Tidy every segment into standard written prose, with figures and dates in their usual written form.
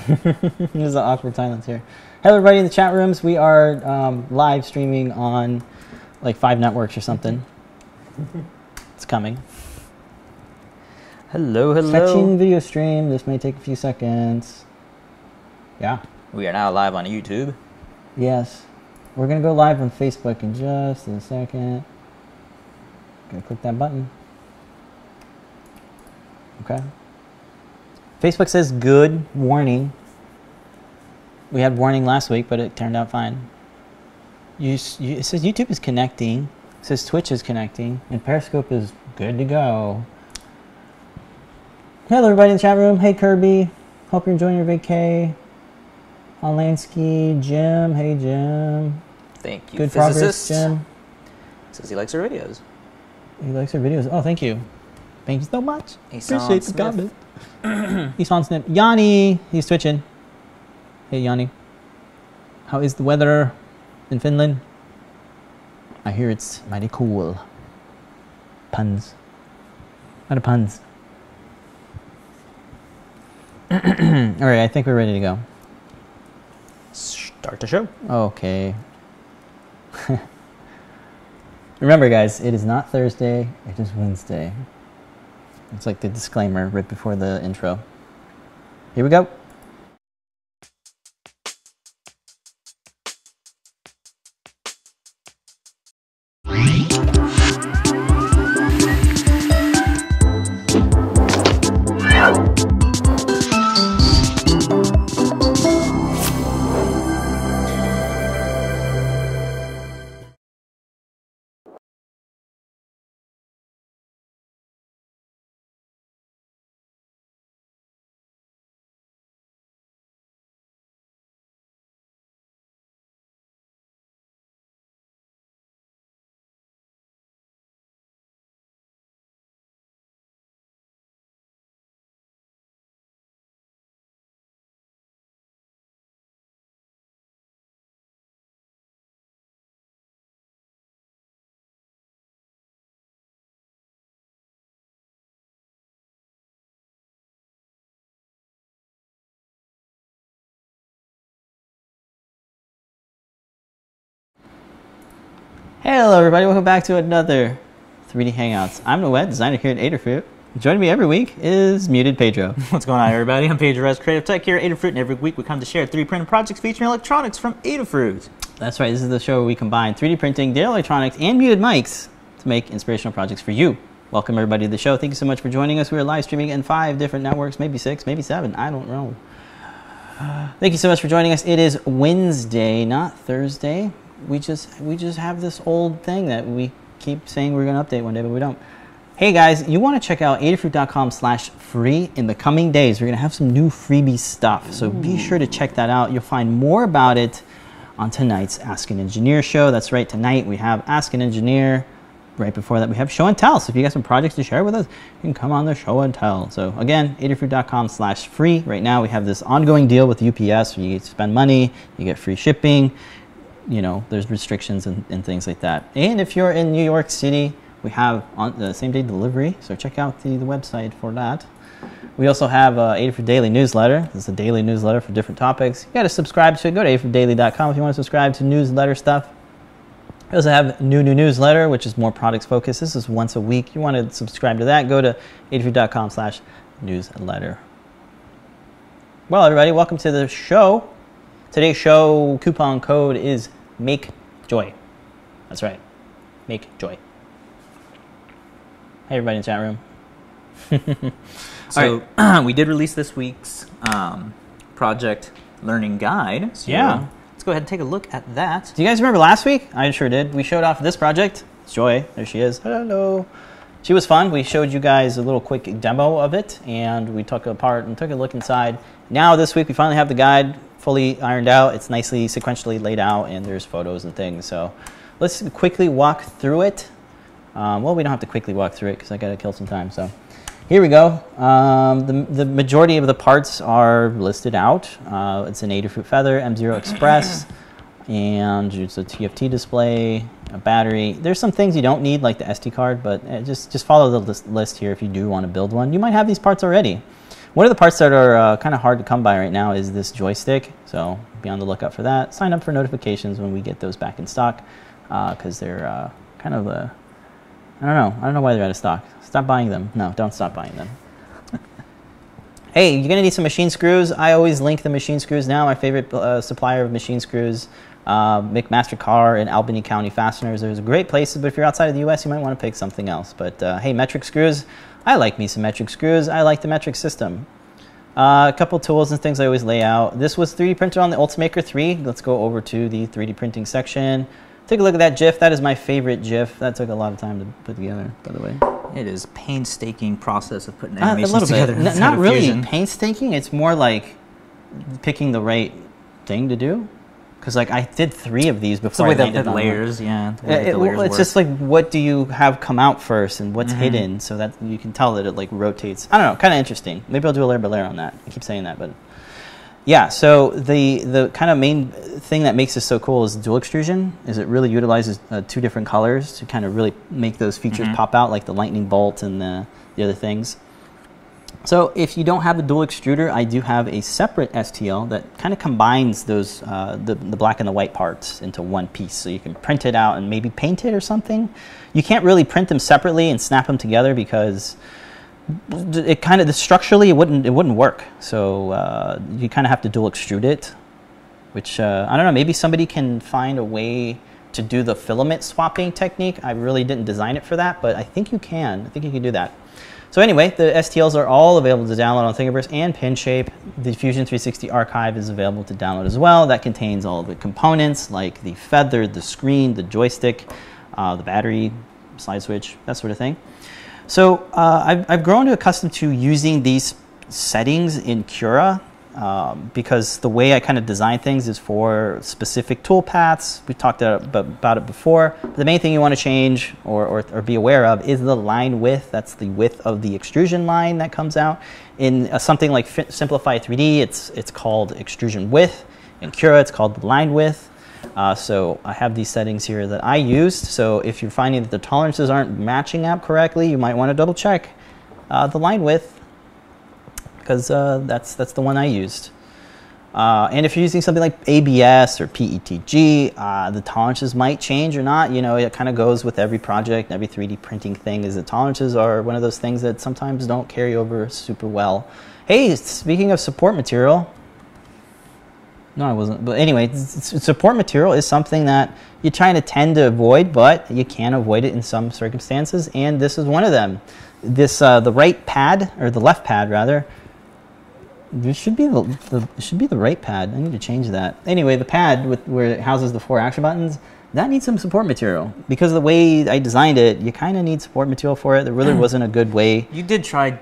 There's an awkward silence here. Hello, everybody in the chat rooms. We are live streaming on like 5 networks or something. It's coming. Hello, hello. Fetching video stream. This may take a few seconds. Yeah. We are now live on YouTube. Yes. We're going to go live on Facebook in just a second. Gonna click that button. Okay. Facebook says good warning. We had warning last week, but it turned out fine. It says YouTube is connecting. It says Twitch is connecting. And Periscope is good to go. Hello, everybody in the chat room. Hey, Kirby. Hope you're enjoying your vacay. On Lansky, Jim. Hey, Jim. Thank you, Good physicist. progress, Jim. Says he likes our videos. He likes our videos. Oh, thank you. Thank you so much. Appreciate the comment. He's on Snip. Yanni. He's twitching. Hey, Yanni. How is the weather in Finland? I hear it's mighty cool. Puns. A lot of puns. All right, I think we're ready to go. Start the show. Okay. Remember, guys, it is not Thursday. It is Wednesday. It's like the disclaimer right before the intro. Here we go. Hello, everybody. Welcome back to another 3D Hangouts. I'm Noe, designer here at Adafruit. Joining me every week is Muted Pedro. What's going on, everybody? I'm Pedro Ruiz, creative tech here at Adafruit, and every week we come to share 3D printed projects featuring electronics from Adafruit. That's right. This is the show where we combine 3D printing, data electronics, and muted mics to make inspirational projects for you. Welcome, everybody, to the show. Thank you so much for joining us. We are live streaming in 5 different networks, maybe 6, maybe 7. I don't know. Thank you so much for joining us. It is Wednesday, not Thursday. We just have this old thing that we keep saying we're going to update one day, but we don't. Hey guys, you want to check out adafruit.com/free in the coming days. We're going to have some new freebie stuff, so be sure to check that out. You'll find more about it on tonight's Ask an Engineer show. That's right, tonight we have Ask an Engineer. Right before that we have Show and Tell. So if you got some projects to share with us, you can come on the Show and Tell. So again, adafruit.com/free. Right now we have this ongoing deal with UPS where you get to spend money, you get free shipping. You know, there's restrictions and things like that. And if you're in New York City, we have on the same day delivery. So check out the website for that. We also have Adafruit Daily Newsletter. This is a daily newsletter for different topics. You got to subscribe to it. Go to adafruitdaily.com if you want to subscribe to newsletter stuff. We also have new newsletter, which is more products focused. This is once a week. You want to subscribe to that, go to adafruit.com/newsletter. Well, everybody, welcome to the show. Today's show coupon code is MAKEJOY. That's right, MAKEJOY. Hey, everybody in the chat room. So we did release this week's project learning guide. So yeah. Let's go ahead and take a look at that. Do you guys remember last week? I sure did. We showed off this project. It's Joy. There she is. Hello. She was fun. We showed you guys a little quick demo of it, and we took it apart and took a look inside. Now this week we finally have the guide fully ironed out. It's nicely sequentially laid out, and there's photos and things. So let's quickly walk through it. Well, we don't have to quickly walk through it because I got to kill some time. So here we go. The majority of the parts are listed out. It's an Adafruit Feather, M0 Express, and it's a TFT display, a battery. There's some things you don't need, like the SD card, but just follow the list here if you do want to build one. You might have these parts already. One of the parts that are kind of hard to come by right now is this joystick, so be on the lookout for that. Sign up for notifications when we get those back in stock, because they're kind of I don't know why they're out of stock. Stop buying them. No, don't stop buying them. Hey, you're gonna need some machine screws. I always link the machine screws now. My favorite supplier of machine screws, McMaster Carr and Albany County Fasteners. There's great places, but if you're outside of the U.S., you might want to pick something else. But hey, metric screws. I like me some metric screws. I like the metric system. A couple tools and things I always lay out. This was 3D printed on the Ultimaker 3. Let's go over to the 3D printing section. Take a look at that GIF. That is my favorite GIF. That took a lot of time to put together, by the way. It is a painstaking process of putting animations a little together. bit. Not really painstaking. It's more like picking the right thing to do. Because like I did 3 of these before I landed on layers. One. Yeah, it's just like what do you have come out first and what's hidden, so that you can tell that it like rotates. I don't know, kind of interesting. Maybe I'll do a layer by layer on that. I keep saying that, but yeah. So the kind of main thing that makes this so cool is dual extrusion. Is it really utilizes 2 different colors to kind of really make those features pop out, like the lightning bolt and the other things. So if you don't have the dual extruder, I do have a separate STL that kind of combines those the black and the white parts into one piece. So you can print it out and maybe paint it or something. You can't really print them separately and snap them together because it kind of structurally it wouldn't work. So you kind of have to dual extrude it, which I don't know. Maybe somebody can find a way to do the filament swapping technique. I really didn't design it for that, but I think you can. I think you can do that. So anyway, the STLs are all available to download on Thingiverse and Pinshape. The Fusion 360 archive is available to download as well. That contains all the components like the feather, the screen, the joystick, the battery, slide switch, that sort of thing. So I've grown accustomed to using these settings in Cura because the way I kind of design things is for specific tool paths. We talked about it before. But the main thing you want to change or be aware of is the line width. That's the width of the extrusion line that comes out. In something like Simplify 3D, it's called extrusion width. In Cura, it's called the line width. So I have these settings here that I used. So if you're finding that the tolerances aren't matching up correctly, you might want to double check the line width, because that's the one I used. And if you're using something like ABS or PETG, the tolerances might change or not. You know, it kind of goes with every project, every 3D printing thing, is the tolerances are one of those things that sometimes don't carry over super well. Hey, speaking of support material, no, I wasn't. But anyway, support material is something that you're trying to tend to avoid, but you can avoid it in some circumstances, and this is one of them. This the right pad, or the left pad rather. This should be the right pad. I need to change that. Anyway, the pad where it houses the 4 action buttons, that needs some support material. Because of the way I designed it, you kind of need support material for it. There really wasn't a good way. You did try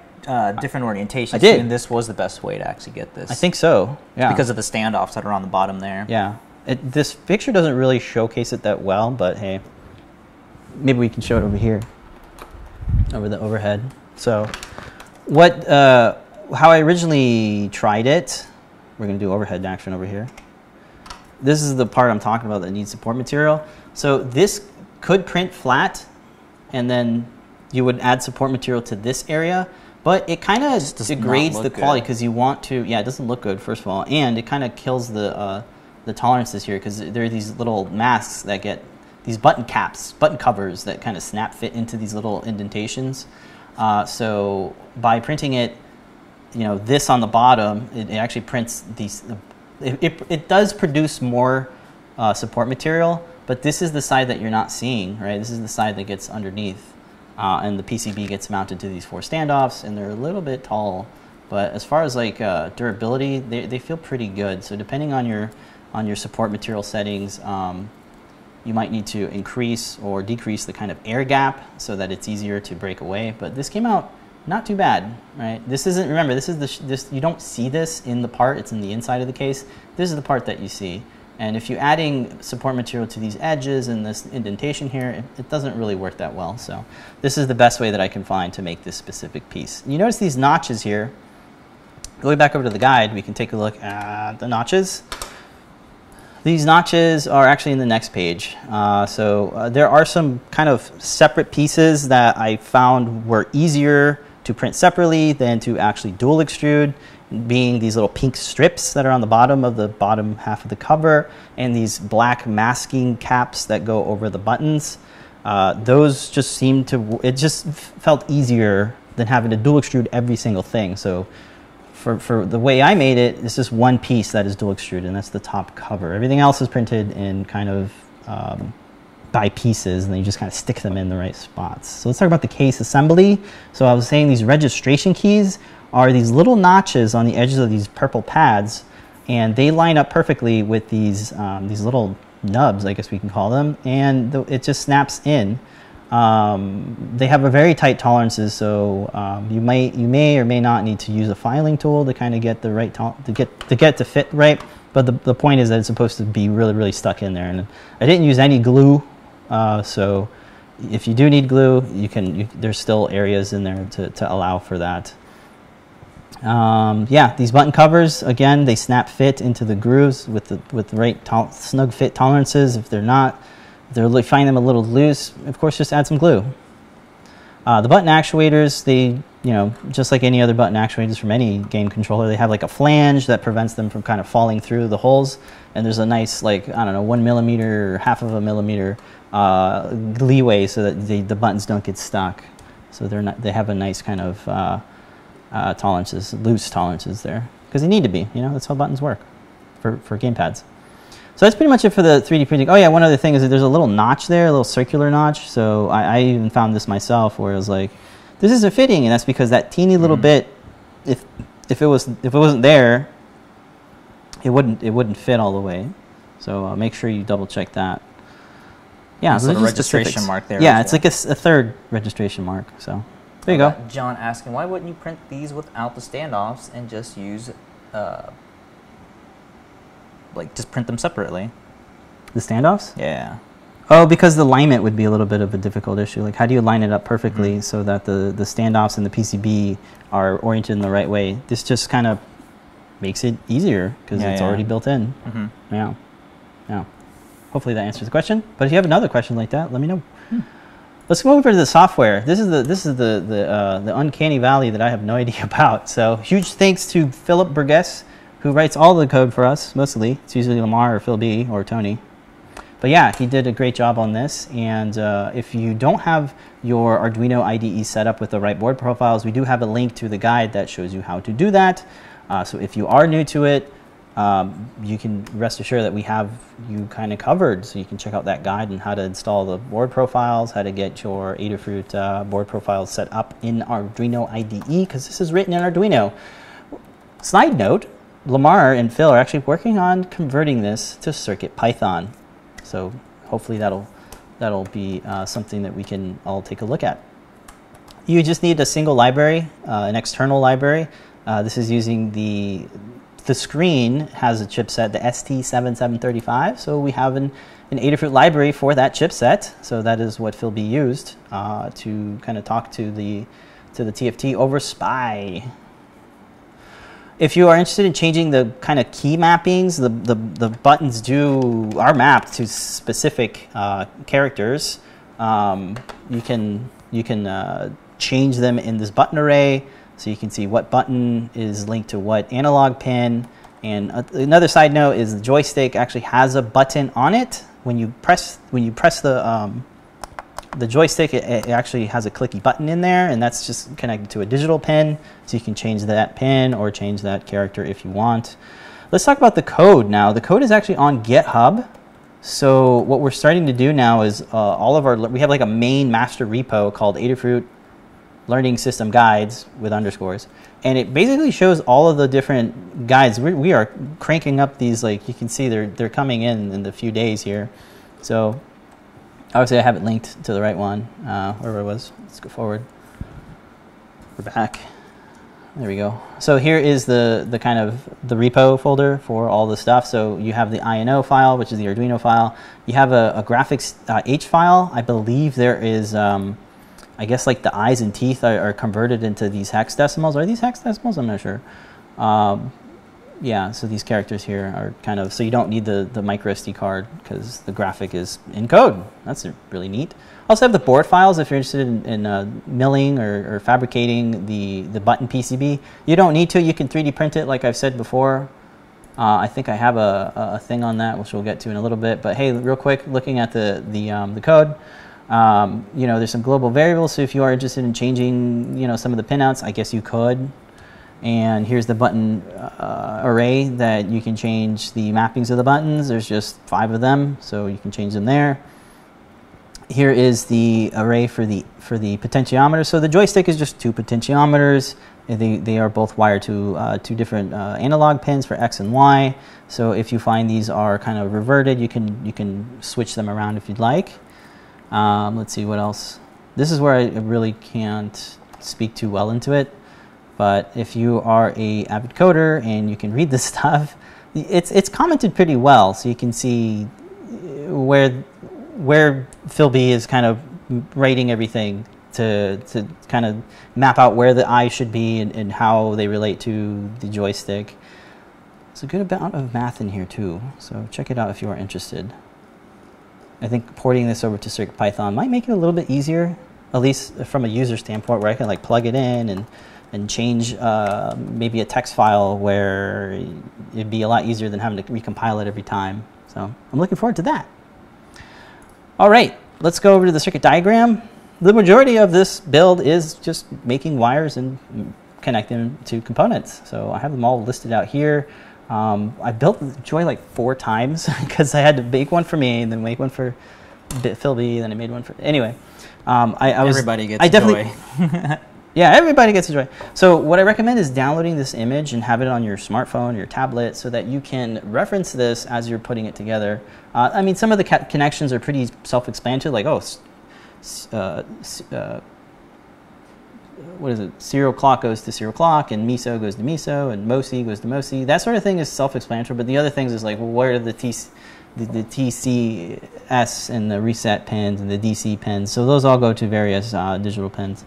different orientations. I did. And this was the best way to actually get this. I think so, yeah. Because of the standoffs that are on the bottom there. Yeah. This picture doesn't really showcase it that well, but hey, maybe we can show it over here, over the overhead. So how I originally tried it, we're going to do overhead action over here. This is the part I'm talking about that needs support material. So this could print flat, and then you would add support material to this area, but it kind of degrades the quality because you want to, yeah, it doesn't look good, first of all, and it kind of kills the tolerances here because there are these little masks that get these button caps, button covers that kind of snap fit into these little indentations. So by printing it, you know, this on the bottom, it actually prints these. It does produce more support material, but this is the side that you're not seeing, right? This is the side that gets underneath, and the PCB gets mounted to these 4 standoffs, and they're a little bit tall. But as far as like durability, they feel pretty good. So depending on your support material settings, you might need to increase or decrease the kind of air gap so that it's easier to break away. But this came out not too bad, right? This isn't, remember, this is you don't see this in the part, it's in the inside of the case. This is the part that you see. And if you're adding support material to these edges and this indentation here, it doesn't really work that well. So this is the best way that I can find to make this specific piece. You notice these notches here. Going back over to the guide, we can take a look at the notches. These notches are actually in the next page. There are some kind of separate pieces that I found were easier to print separately than to actually dual extrude, being these little pink strips that are on the bottom half of the cover, and these black masking caps that go over the buttons. Those just seemed to, it just felt easier than having to dual extrude every single thing. So for the way I made it, it's just one piece that is dual extruded, and that's the top cover. Everything else is printed in kind of by pieces, and then you just kind of stick them in the right spots. So let's talk about the case assembly. So I was saying these registration keys are these little notches on the edges of these purple pads, and they line up perfectly with these little nubs, I guess we can call them, and it just snaps in. They have a very tight tolerances, so you may or may not need to use a filing tool to kind of get the right to fit right. But the point is that it's supposed to be really stuck in there. And I didn't use any glue, so if you do need glue, there's still areas in there to allow for that. Yeah, these button covers, again, they snap fit into the grooves with the right snug fit tolerances. If they're not, if you find them a little loose, of course, just add some glue. The button actuators, they, just like any other button actuators from any game controller, they have like a flange that prevents them from kind of falling through the holes. And there's a nice, like, I don't know, 1 millimeter or half of a millimeter leeway so that the buttons don't get stuck. So they have a nice kind of tolerances, loose tolerances there, because they need to be. That's how buttons work for gamepads. So that's pretty much it for the 3D printing. Oh yeah, one other thing is that there's a little notch there, a little circular notch. So I even found this myself, where it was like, this isn't fitting, and that's because that teeny little bit, if it wasn't there, it wouldn't fit all the way. So make sure you double check that. Yeah, so the registration mark there. Yeah, it's like a third registration mark. So there you go. John asking, why wouldn't you print these without the standoffs and just use just print them separately? The standoffs? Yeah. Oh, because the alignment would be a little bit of a difficult issue. Like, how do you line it up perfectly so that the standoffs and the PCB are oriented in the right way? This just kind of makes it easier because it's already built in. Yeah. Hopefully that answers the question. But if you have another question like that, let me know. Let's go over to the software. This is the uncanny valley that I have no idea about. So huge thanks to Philip Burgess, who writes all the code for us, mostly. It's usually Lamar or Phil B or Tony. But yeah, he did a great job on this. And if you don't have your Arduino IDE set up with the right board profiles, we do have a link to the guide that shows you how to do that. So if you are new to it, you can rest assured that we have you kind of covered. So you can check out that guide on how to install the board profiles, how to get your Adafruit board profiles set up in Arduino IDE, because this is written in Arduino. Side note, Lamar and Phil are actually working on converting this to CircuitPython. So hopefully that'll be something that we can all take a look at. You just need a single library, an external library. This is using the screen has a chipset, the ST7735. So we have an Adafruit library for that chipset. So that is what Phil B used to kind of talk to the TFT over SPI. If you are interested in changing the kind of key mappings, the buttons are mapped to specific characters. You can change them in this button array, so you can see what button is linked to what analog pin. And another side note is the joystick actually has a button on it. When you press the joystick, it actually has a clicky button in there, and that's just connected to a digital pin, so you can change that pin or change that character if you want. Let's talk about the code now. The code is actually on GitHub. So what we're starting to do now is we have like a main master repo called Adafruit Learning System Guides with underscores, and it basically shows all of the different guides. We are cranking up these, like you can see they're coming in the few days here. So obviously I have it linked to the right one, wherever it was. Let's go forward. We're back. There we go. So here is the kind of the repo folder for all the stuff. So you have the INO file, which is the Arduino file. You have a graphics H file. I believe there is, I guess like the eyes and teeth are converted into these hexadecimals. Are these hexadecimals? I'm not sure. yeah, so these characters here are kind of, so you don't need the micro SD card because the graphic is in code. That's really neat. Also have the board files if you're interested in milling or fabricating the button PCB. You don't need to. You can 3D print it like I've said before. I think I have a thing on that, which we'll get to in a little bit. But hey, real quick, looking at the code, you know, there's some global variables. So if you are interested in changing, you know, some of the pinouts, I guess you could. And here's the button array that you can change the mappings of the buttons. There's just 5 of them, so you can change them there. Here is the array for the potentiometer. So the joystick is just 2 potentiometers. They are both wired to 2 different analog pins for X and Y. So if you find these are kind of reverted, you can switch them around if you'd like. Let's see what else. This is where I really can't speak too well into it. But if you are a avid coder and you can read this stuff, it's commented pretty well. So you can see where Phil B is kind of writing everything to kind of map out where the eyes should be and how they relate to the joystick. There's a good amount of math in here too, so check it out if you are interested. I think porting this over to CircuitPython might make it a little bit easier, at least from a user standpoint, where I can like plug it in and change maybe a text file where it'd be a lot easier than having to recompile it every time. So I'm looking forward to that. All right, let's go over to the circuit diagram. The majority of this build is just making wires and connecting them to components. So I have them all listed out here. I built the Joy like 4 times because I had to make one for me and then make one for Phil B, then I made one for, anyway. Everybody gets a Joy. Yeah, everybody gets a Joy. So what I recommend is downloading this image and have it on your smartphone or your tablet so that you can reference this as you're putting it together. I mean, some of the connections are pretty self-explanatory, like, oh, what is it? Serial clock goes to serial clock, and MISO goes to MISO, and MOSI goes to MOSI. That sort of thing is self-explanatory, but the other things is like, well, where are the TCS and the reset pins and the DC pins? So those all go to various digital pins.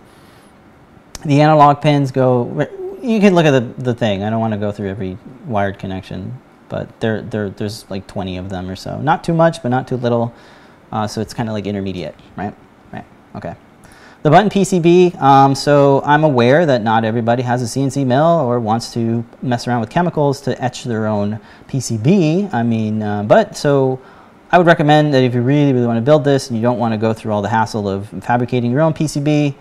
The analog pins go, you can look at the thing. I don't want to go through every wired connection, but there's like 20 of them or so. Not too much, but not too little. So it's kind of like intermediate, right? Right, okay. The button PCB, so I'm aware that not everybody has a CNC mill or wants to mess around with chemicals to etch their own PCB. I mean, but so I would recommend that if you really, really want to build this and you don't want to go through all the hassle of fabricating your own PCB,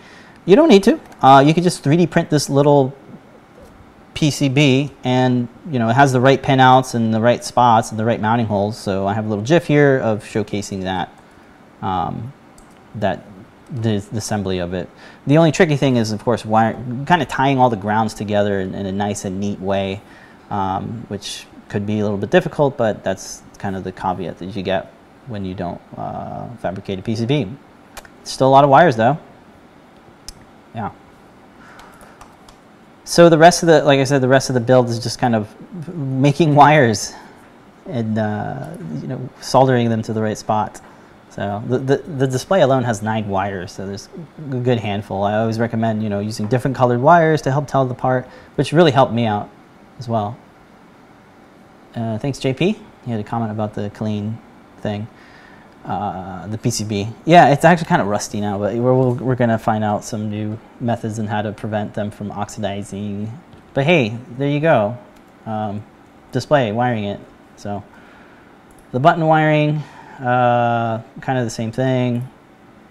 you don't need to. You can just 3D print this little PCB, and you know it has the right pinouts and the right spots and the right mounting holes. So I have a little GIF here of showcasing that the assembly of it. The only tricky thing is, of course, kind of tying all the grounds together in a nice and neat way, which could be a little bit difficult, but that's kind of the caveat that you get when you don't fabricate a PCB. Still a lot of wires though. Yeah. So the rest of the, like I said, the rest of the build is just kind of making wires and you know, soldering them to the right spot. So the display alone has 9 wires, so there's a good handful. I always recommend, you know, using different colored wires to help tell the part, which really helped me out as well. Thanks, JP. You had a comment about the clean thing. The PCB. Yeah, it's actually kind of rusty now, but we're going to find out some new methods on how to prevent them from oxidizing. But hey, there you go. Display, wiring it. So the button wiring, kind of the same thing.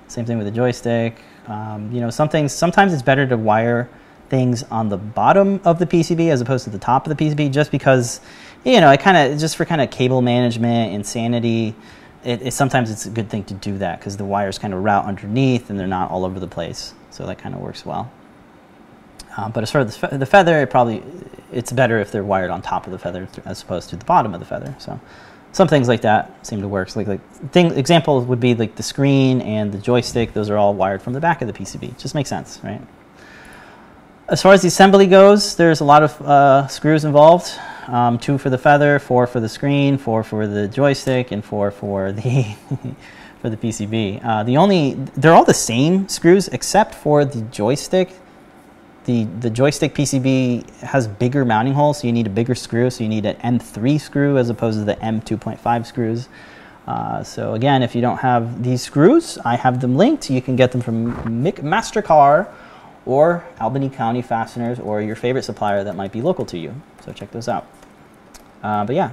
Same thing with the joystick. You know, sometimes it's better to wire things on the bottom of the PCB as opposed to the top of the PCB, just because, you know, just for kind of cable management and sanity. Sometimes it's a good thing to do that because the wires kind of route underneath and they're not all over the place. So that kind of works well. But as far as the feather, it's better if they're wired on top of the feather as opposed to the bottom of the feather. So some things like that seem to work. So examples would be like the screen and the joystick. Those are all wired from the back of the PCB. Just makes sense, right? As far as the assembly goes, there's a lot of screws involved. 2 for the feather, 4 for the screen, 4 for the joystick, and 4 for the for the PCB. They're all the same screws except for the joystick. the joystick PCB has bigger mounting holes, so you need a bigger screw. So you need an M3 screw as opposed to the M2.5 screws. So again, if you don't have these screws, I have them linked. You can get them from McMastercar or Albany County Fasteners or your favorite supplier that might be local to you. So check those out. But yeah,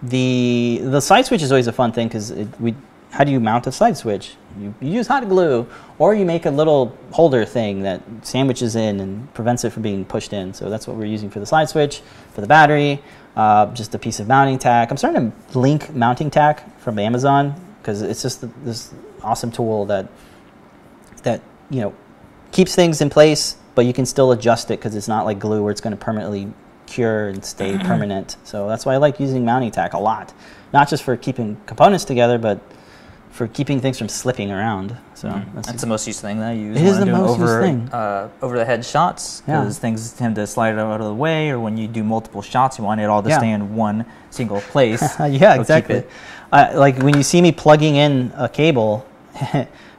the side switch is always a fun thing because how do you mount a side switch? You use hot glue, or you make a little holder thing that sandwiches in and prevents it from being pushed in. So that's what we're using for the side switch. For the battery, just a piece of mounting tack. I'm starting to link mounting tack from Amazon because it's just this awesome tool that you know keeps things in place, but you can still adjust it because it's not like glue where it's going to permanently cure and stay permanent. So that's why I like using mounting tack a lot, not just for keeping components together, but for keeping things from slipping around. So that's the most used thing that I use. It is the most used thing. Over the head shots, because things tend to slide out of the way, or when you do multiple shots, you want it all to stay in one single place. Yeah, exactly. Like when you see me plugging in a cable,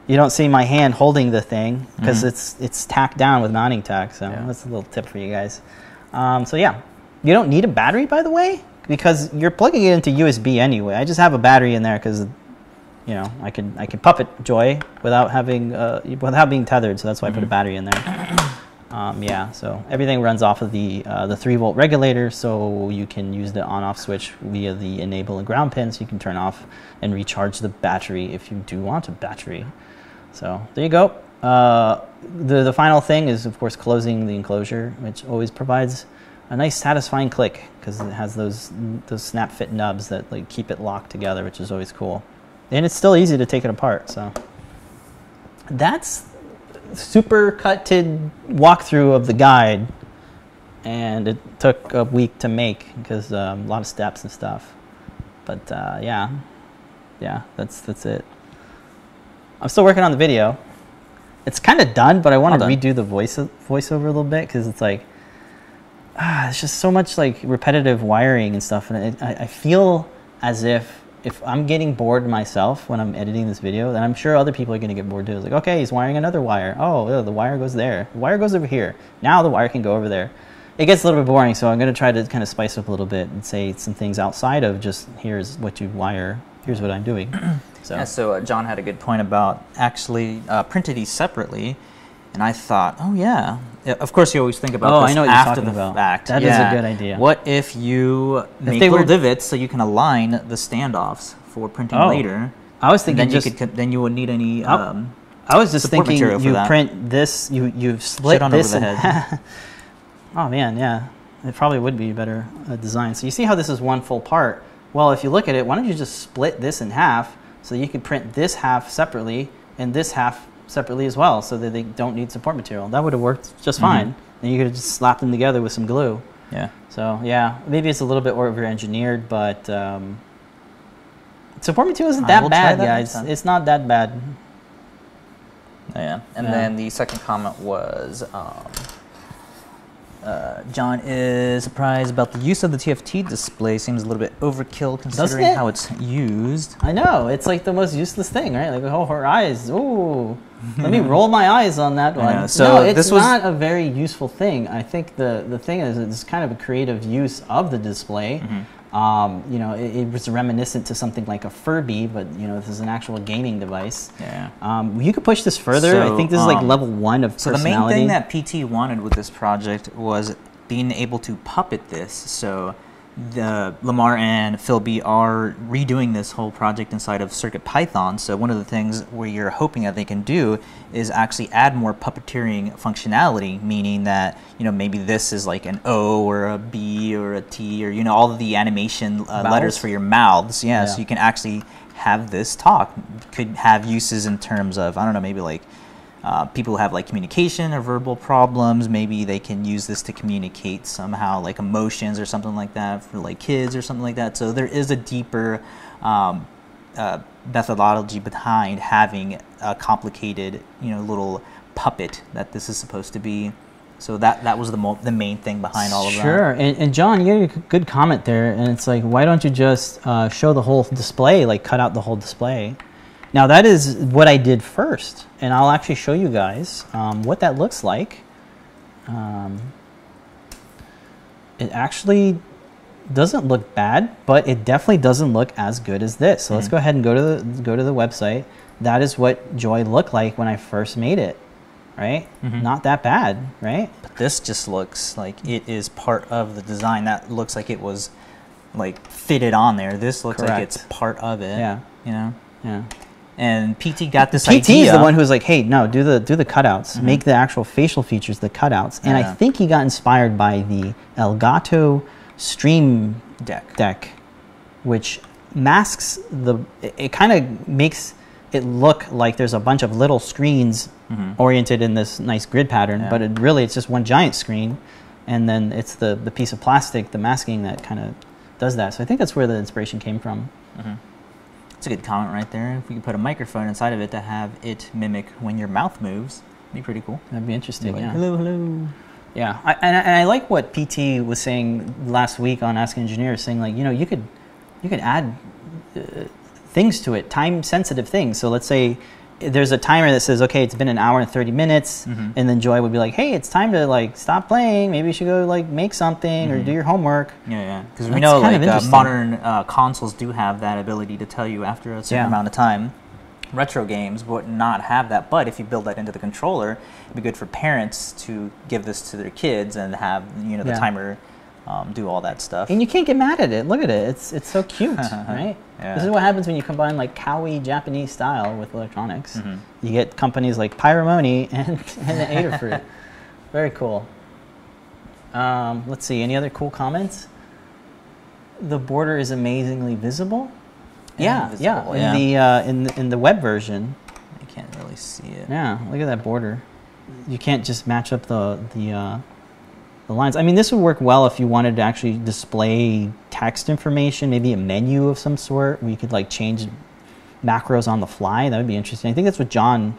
you don't see my hand holding the thing because it's tacked down with mounting tack. So that's a little tip for you guys. So yeah, you don't need a battery, by the way, because you're plugging it into USB anyway. I just have a battery in there because, you know, I could puppet joy without having without being tethered. So that's why I put a battery in there. Yeah, so everything runs off of the 3-volt regulator, so you can use the on-off switch via the enable and ground pins. You can turn off and recharge the battery if you do want a battery. So there you go. The final thing is, of course, closing the enclosure, which always provides a nice satisfying click because it has those snap fit nubs that like keep it locked together, which is always cool. And it's still easy to take it apart. So that's super cutted walkthrough of the guide, and it took a week to make because a lot of steps and stuff. But yeah, that's it. I'm still working on the video. It's kind of done, but I want to redo the voiceover a little bit because it's like it's just so much like repetitive wiring and stuff, and I feel as if I'm getting bored myself when I'm editing this video, then I'm sure other people are going to get bored too. It's like, okay, he's wiring another wire. Oh, the wire goes there. The wire goes over here. Now the wire can go over there. It gets a little bit boring, so I'm going to try to kind of spice up a little bit and say some things outside of just here's what you wire, here's what I'm doing. So, yeah, so John had a good point about actually printing these separately, and I thought, oh yeah, of course you always think about this after the fact. That is a good idea. What if you make little divots so you can align the standoffs for printing later? I was thinking then you wouldn't need any. I was just thinking you print this, you split this in half. Oh man, yeah, it probably would be a better design. So you see how this is one full part? Well, if you look at it, why don't you just split this in half so you can print this half separately and this half separately as well, so that they don't need support material. That would have worked just fine. And you could have just slapped them together with some glue. Yeah. So yeah, maybe it's a little bit over-engineered, but support material isn't that bad, guys. It's not that bad. Yeah. And then the second comment was, John is surprised about the use of the TFT display. Seems a little bit overkill considering how it's used. I know. It's like the most useless thing, right? Like, oh, her eyes. Ooh. Let me roll my eyes on that one. So no, it's not a very useful thing. I think the thing is it's kind of a creative use of the display. You know, it was reminiscent to something like a Furby, but you know, this is an actual gaming device. Yeah. You could push this further. So, I think this is like level 1 of personality. So the main thing that PT wanted with this project was being able to puppet this. So the Lamar and Phil B are redoing this whole project inside of CircuitPython. So one of the things where you're hoping that they can do is actually add more puppeteering functionality, meaning that, you know, maybe this is like an O or a B or a T, or, you know, all of the animation letters for your mouths. Yeah, so you can actually have this talk. Could have uses in terms of, I don't know, maybe like people who have like communication or verbal problems, maybe they can use this to communicate somehow, like emotions or something like that for like kids or something like that. So there is a deeper methodology behind having a complicated, you know, little puppet that this is supposed to be. So that was the main thing behind all of that. Sure, and John, you had a good comment there, and it's like, why don't you just show the whole display, like cut out the whole display? Now that is what I did first, and I'll actually show you guys what that looks like. It actually doesn't look bad, but it definitely doesn't look as good as this. So let's go ahead and go to the website. That is what Joy looked like when I first made it, right? Not that bad, right? But this just looks like it is part of the design. That looks like it was like fitted on there. This looks like it's part of it. Yeah. You know? Yeah. And PT got this PT idea. is the one who's like, hey, no, do the cutouts. Make the actual facial features the cutouts. And I think he got inspired by the Elgato Stream deck, which masks it kind of makes it look like there's a bunch of little screens oriented in this nice grid pattern, but it's just one giant screen, and then it's the piece of plastic, the masking, that kind of does that. So I think that's where the inspiration came from. That's a good comment right there. If we could put a microphone inside of it to have it mimic when your mouth moves, it'd be pretty cool. That'd be interesting. Like, yeah. hello, hello. Yeah, and I like what PT was saying last week on Ask Engineers, saying like, you know, you could add things to it, time sensitive things. So let's say there's a timer that says, okay, it's been an hour and 30 minutes, and then Joy would be like, hey, it's time to like stop playing. Maybe you should go like make something or do your homework. Yeah. Because we know like modern consoles do have that ability to tell you after a certain amount of time. Retro games would not have that, but if you build that into the controller, it'd be good for parents to give this to their kids and have, you know, the timer do all that stuff. And you can't get mad at it. Look at it. It's so cute, right? Yeah. This is what happens when you combine like kawaii Japanese style with electronics. You get companies like Pyromoni and Adafruit. Very cool. Let's see. Any other cool comments? The border is amazingly visible. Yeah. In the web version, you can't really see it. Yeah, look at that border. You can't just match up the lines. I mean, this would work well if you wanted to actually display text information, maybe a menu of some sort where you could like change macros on the fly. That would be interesting. I think that's what John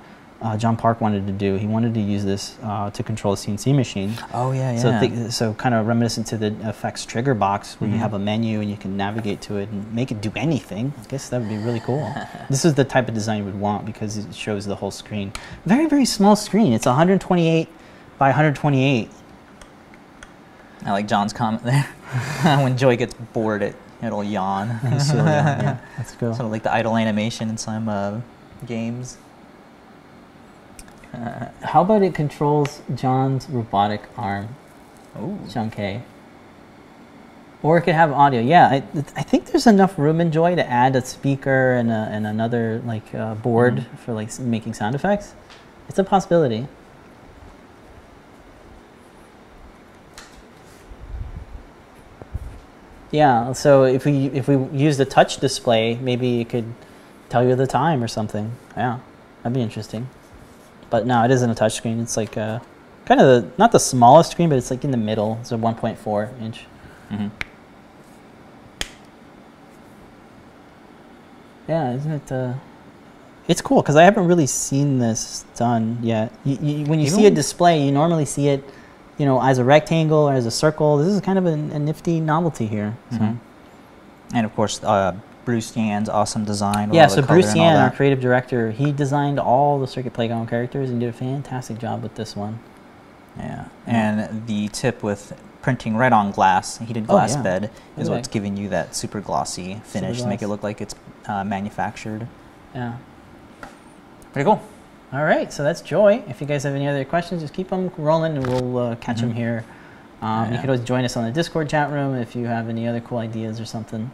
Park wanted to do. He wanted to use this to control a CNC machine. Oh yeah. So kind of reminiscent to the effects trigger box where you have a menu and you can navigate to it and make it do anything. I guess that would be really cool. This is the type of design you would want because it shows the whole screen. Very, very small screen. It's 128 by 128. I like John's comment there. When Joy gets bored, it'll yawn. Yeah, that's cool. Sort of like the idle animation in some games. How about it controls John's robotic arm? Ooh. Chunky. Or it could have audio. Yeah, I think there's enough room in Joy to add a speaker and another like board for like making sound effects. It's a possibility. Yeah, so if we use the touch display, maybe it could tell you the time or something. Yeah, that'd be interesting. But no, it isn't a touch screen. It's like kind of not the smallest screen, but it's like in the middle. It's a 1.4 inch. Yeah, isn't it? It's cool because I haven't really seen this done yet. When you see a display, you normally see it, you know, as a rectangle or as a circle. This is kind of a nifty novelty here. So. And of course, Bruce Yan's awesome design. Yeah, so Bruce Yan, our creative director, he designed all the Circuit Playground characters and did a fantastic job with this one. Yeah, and the tip with printing right on glass, heated glass bed, is what's giving you that super glossy finish to make it look like it's manufactured. Yeah. Pretty cool. All right, so that's Joy. If you guys have any other questions, just keep them rolling and we'll catch them here. You could always join us on the Discord chat room if you have any other cool ideas or something.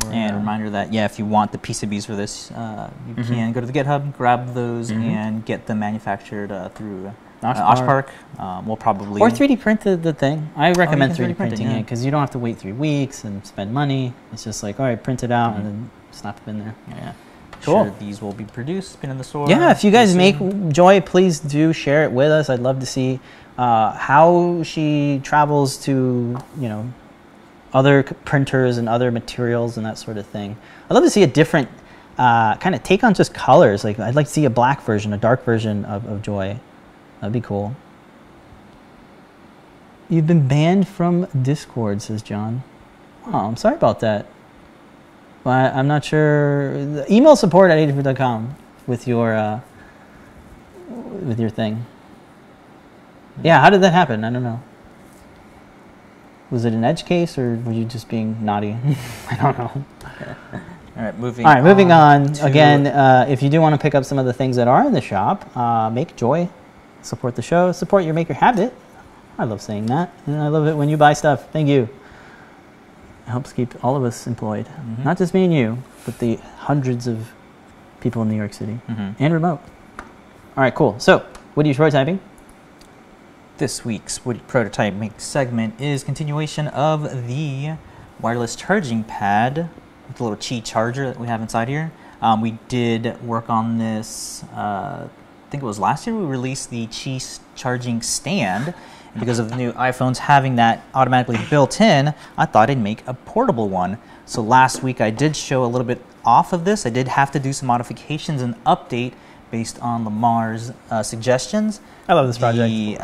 And a reminder that, if you want the PCBs for this, you can go to the GitHub, grab those, and get them manufactured through Oshpark. We'll probably... Or 3D print the thing. I recommend 3D printing it because you don't have to wait 3 weeks and spend money. It's just like, all right, print it out and then snap it in there. Yeah. Cool. Sure, these will be produced, been in the store. Yeah, if you guys make Joy, please do share it with us. I'd love to see how she travels to, you know, other printers and other materials and that sort of thing. I'd love to see a different kind of take on just colors. Like I'd like to see a black version, a dark version of Joy. That'd be cool. You've been banned from Discord, says John. Oh, I'm sorry about that. I'm not sure. Email support at adafruit.com with your thing. Yeah, how did that happen? I don't know. Was it an edge case, or were you just being naughty? I don't know. All right, moving on. Again, if you do want to pick up some of the things that are in the shop, make joy, support the show, support your maker habit. I love saying that, and I love it when you buy stuff. Thank you. It helps keep all of us employed, not just me and you, but the hundreds of people in New York City and remote. All right, cool. So, what are you prototyping? This week's prototyping segment is continuation of the wireless charging pad with the little Qi charger that we have inside here. We did work on this, I think it was last year we released the Qi charging stand. And because of the new iPhones having that automatically built in, I thought I'd make a portable one. So last week I did show a little bit off of this. I did have to do some modifications and update based on Lamar's suggestions. I love this project.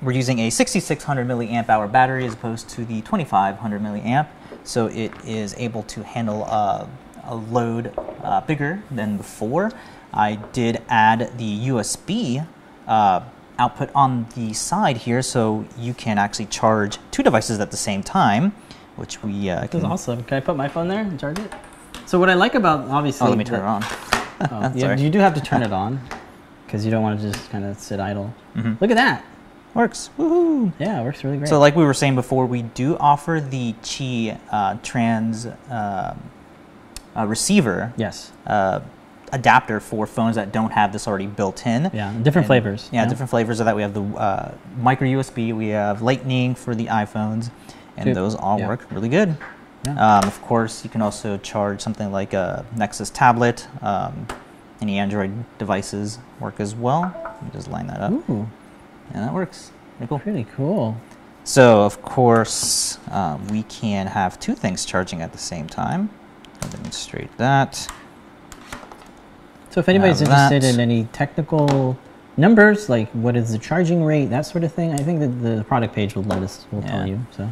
We're using a 6600 milliamp hour battery as opposed to the 2500 milliamp, so it is able to handle a load bigger than before. I did add the USB output on the side here, so you can actually charge two devices at the same time, which we That's awesome. Can I put my phone there and charge it? So what I like about, obviously... Oh, let me turn it on. Yeah, you do have to turn it on, because you don't want to just kind of sit idle. Look at that. Works. Woohoo! Yeah, it works really great. So like we were saying before, we do offer the Qi trans receiver. Yes. Adapter for phones that don't have this already built in. Yeah, different flavors. Yeah, different flavors of that. We have the micro USB, we have Lightning for the iPhones, and those all work really good. Yeah. Of course, you can also charge something like a Nexus tablet. Any Android devices work as well. Let me just line that up. Ooh. And that works. Pretty cool. Pretty cool. So, of course, we can have two things charging at the same time. I'll demonstrate that. So if anybody's interested in any technical numbers, like what is the charging rate, that sort of thing, I think that the product page will tell you. So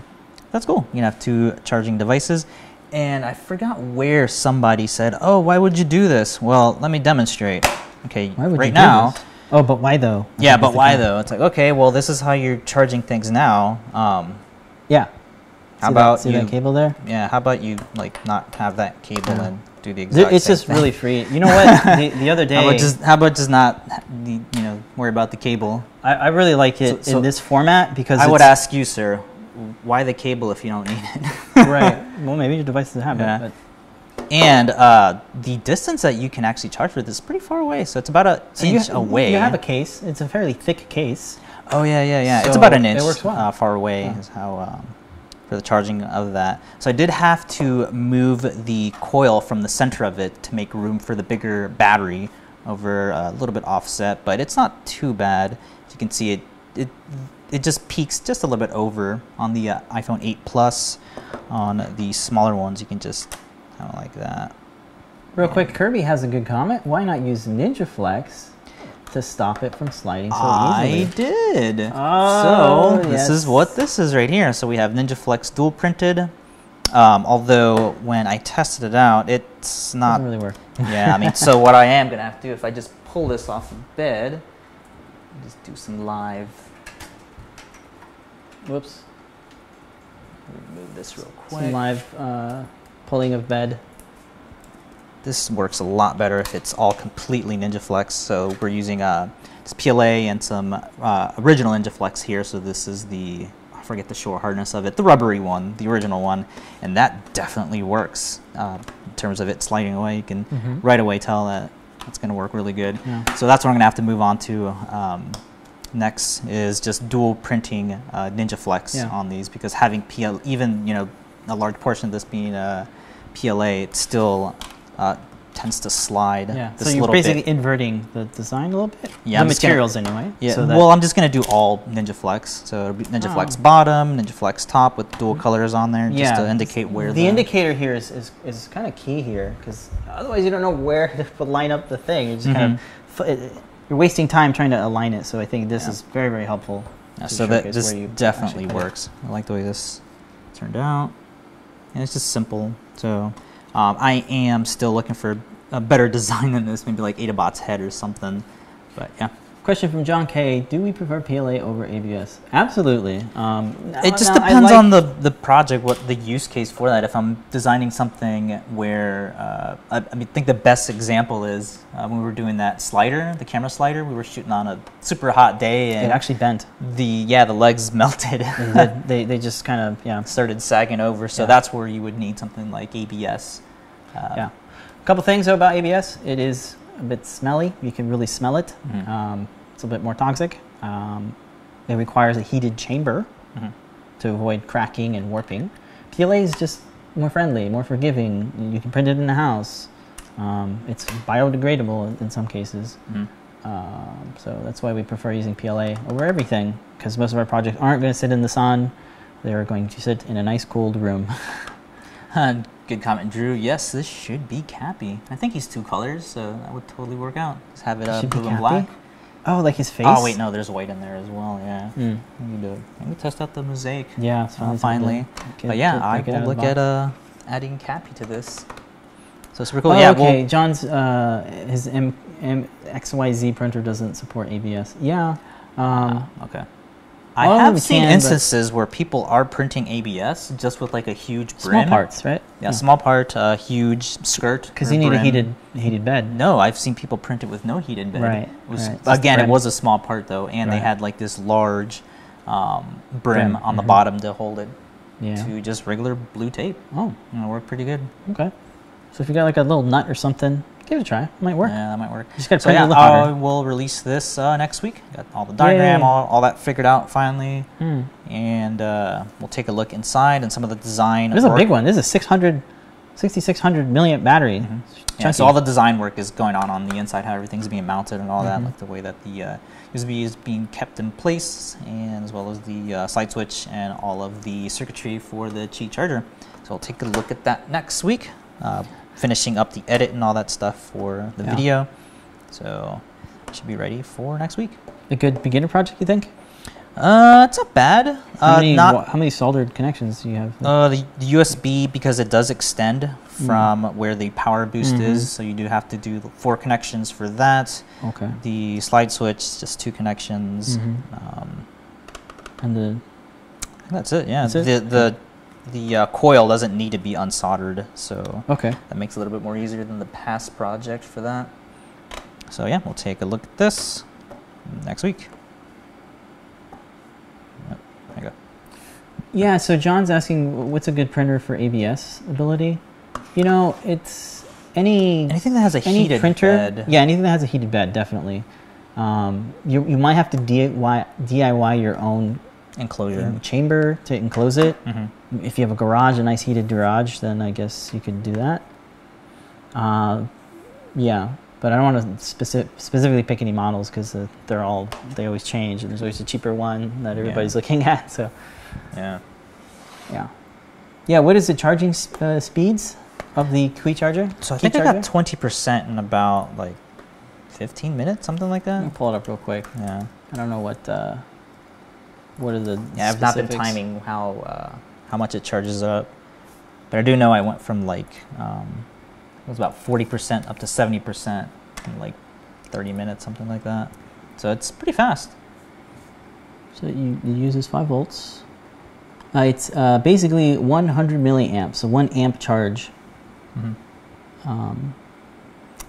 that's cool. You can have two charging devices. And I forgot where somebody said, "Oh, why would you do this?" Well, let me demonstrate. Okay, right now. Oh, but why though? Yeah, but why though? It's like, okay, well, this is how you're charging things now. Yeah. How about see that cable there? Yeah. How about you like not have that cable and do the exact It's same just thing. really free. You know what? the other day. How about just not worry about the cable? I really like it in this format because I would ask you, sir, why the cable if you don't need it? Right. Well, maybe your device doesn't have it. But. And the distance that you can actually charge for this is pretty far away, so it's about an inch away. You have a case. It's a fairly thick case. Oh yeah. So it's about an inch it works well. far away is how for the charging of that. So I did have to move the coil from the center of it to make room for the bigger battery over a little bit offset, but it's not too bad. As you can see, it just peaks just a little bit over on the iPhone 8 Plus. On the smaller ones, you can just kind of like that. Real quick, Kirby has a good comment. Why not use NinjaFlex to stop it from sliding so easily? I did. Oh, so this is what this is right here. So we have NinjaFlex dual printed. Although when I tested it out, it's not doesn't really work. Yeah, I mean, so what I am gonna have to do if I just pull this off the bed, just do some live. Whoops. Remove this real quick. Some live pulling of bed. This works a lot better if it's all completely NinjaFlex. So we're using this PLA and some original NinjaFlex here. So this is the, I forget the shore hardness of it, the rubbery one, the original one. And that definitely works in terms of it sliding away. You can right away tell that it's going to work really good. Yeah. So that's what I'm going to have to move on to. Next is just dual printing NinjaFlex on these, because having even a large portion of this being PLA, it still tends to slide. Yeah. So you're basically inverting the design a little bit. Yeah. The materials anyway. Yeah. So well, I'm just gonna do all NinjaFlex. So it'll be NinjaFlex bottom, NinjaFlex top with dual colors on there, just to indicate where the indicator here is kind of key here, because otherwise you don't know where to line up the thing. You just kind of you're wasting time trying to align it, so I think this is very, very helpful. Yeah, so that this definitely works. I like the way this turned out. And it's just simple. So I am still looking for a better design than this, maybe like Adafruit's head or something. But yeah. Question from John K. Do we prefer PLA over ABS? Absolutely. It just depends on the project, what the use case for that. If I'm designing something where, I think the best example is when we were doing that slider, the camera slider, we were shooting on a super hot day. And it actually bent. The legs melted. They just kind of, started sagging over. So that's where you would need something like ABS. A couple things though about ABS. It is a bit smelly. You can really smell it. It's a bit more toxic. It requires a heated chamber to avoid cracking and warping. PLA is just more friendly, more forgiving. You can print it in the house. It's biodegradable in some cases. So that's why we prefer using PLA over everything, because most of our projects aren't going to sit in the sun. They're going to sit in a nice cold room. Good comment, Drew. Yes, this should be Cappy. I think he's 2 colors, so that would totally work out. Just have it blue and black. Oh, like his face? Oh, wait, no, there's white in there as well, yeah. Let me test out the mosaic. Yeah, finally. But yeah, I will look at adding Cappy to this. So it's super cool. Oh, yeah, okay. John's, his XYZ printer doesn't support ABS. Yeah. Okay. I have seen instances where people are printing ABS just with like a huge brim. Small parts, right? Yeah, small part, huge skirt. Because you need a heated bed. No, I've seen people print it with no heated bed. Right. Again, it was a small part though, and they had like this large brim on the bottom to hold it to just regular blue tape. Oh. And it worked pretty good. Okay. So if you got like a little nut or something, give it a try. It might work. Yeah, that might work. Just gotta print it a little harder. I will release this next week. Got all the diagram, all that figured out finally. And we'll take a look inside and some of the design. This is a big one. This is a 6600 milliamp battery. Yeah, so all the design work is going on the inside, how everything's being mounted and all that, like the way that the USB is being kept in place, and as well as the slide switch and all of the circuitry for the Qi charger. So I'll take a look at that next week. Finishing up the edit and all that stuff for the video. So should be ready for next week. A good beginner project, you think? It's not bad. How many soldered connections do you have? The USB, because it does extend from where the power boost is, so you do have to do 4 connections for that. Okay. The slide switch, just 2 connections. And that's it. Yeah. That's it? The coil doesn't need to be unsoldered, so that makes it a little bit more easier than the past project for that. So yeah, we'll take a look at this next week. Yep, there you go. Yeah, so John's asking what's a good printer for ABS ability. You know, it's anything that has a heated bed. Yeah, anything that has a heated bed, definitely. You might have to DIY your own enclosure chamber to enclose it. If you have a garage, a nice heated garage, then I guess you could do that. Yeah, but I don't want to specifically pick any models because they always change, and there's always a cheaper one that everybody's looking at. So yeah. What is the charging speeds of the Qi charger? So I think I got 20% in about like 15 minutes, something like that. Let me pull it up real quick. Yeah, I don't know what are the I've not been timing how much it charges up, but I do know I went from like it was about 40% up to 70% in like 30 minutes, something like that. So it's pretty fast. So it uses 5 volts. It's basically 100 milliamps, so 1 amp charge.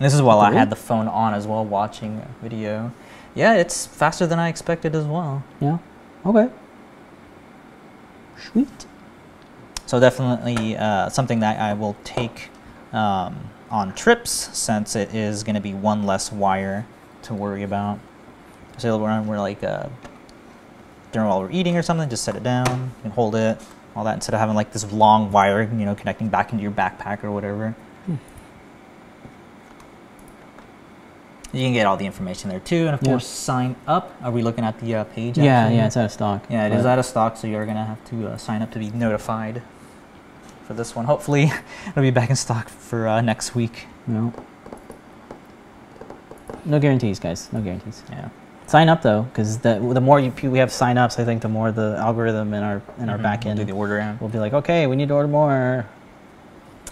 This is while I had the phone on as well, watching a video. Yeah, it's faster than I expected as well. Yeah. Okay. Sweet. So definitely something that I will take on trips, since it is going to be 1 less wire to worry about. So we're like during while we're eating or something, just set it down and hold it, all that, instead of having like this long wire, connecting back into your backpack or whatever. You can get all the information there too, and of course sign up. Are we looking at the page? Yeah, it's out of stock. Yeah, it is out of stock, so you're gonna have to sign up to be notified for this one. Hopefully, it'll be back in stock for next week. No guarantees, guys. No guarantees. Yeah. Sign up though, because the more we have sign-ups, I think the more the algorithm in our back end do the order. We'll be like, okay, we need to order more.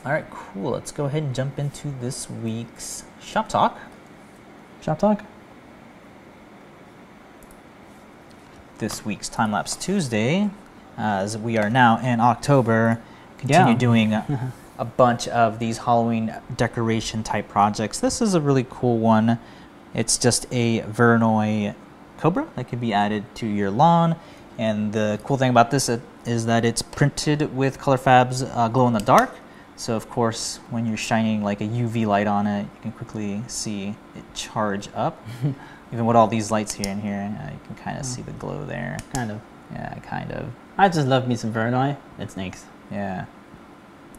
All right, cool. Let's go ahead and jump into this week's shop talk. Shop talk. this week's Time-Lapse Tuesday, as we are now in October, continue doing a bunch of these Halloween decoration type projects. This is a really cool one. It's just a Voronoi Cobra that could be added to your lawn. And the cool thing about this is that it's printed with ColorFab's glow in the dark. So of course, when you're shining like a UV light on it, you can quickly see it charge up. Even with all these lights here and here, you can kind of see the glow there. Kind of. Yeah, kind of. I just love me some Voronoi. It's snakes. Yeah,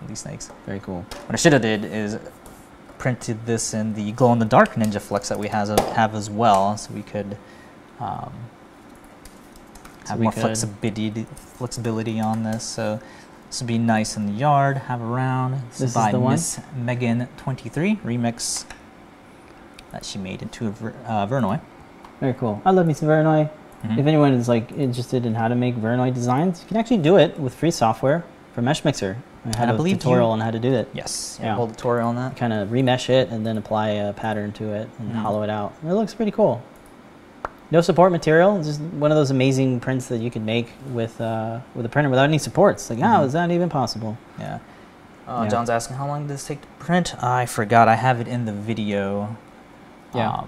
these snakes. Very cool. What I should have did is printed this in the glow in the dark Ninja Flex that we have as well, so we could have more flexibility on this. So this would be nice in the yard, have around. This is by MissMegan 23 remix that she made into a Voronoi. Very cool. I love me some Voronoi. If anyone is like interested in how to make Voronoi designs, you can actually do it with free software for Mesh Mixer. I had a tutorial on how to do it. Yes, yeah, whole tutorial on that. Kind of remesh it and then apply a pattern to it and hollow it out. It looks pretty cool. No support material, just one of those amazing prints that you can make with a printer without any supports. Like, how is that even possible? Yeah. John's asking, how long does this take to print? I forgot. I have it in the video. Yeah.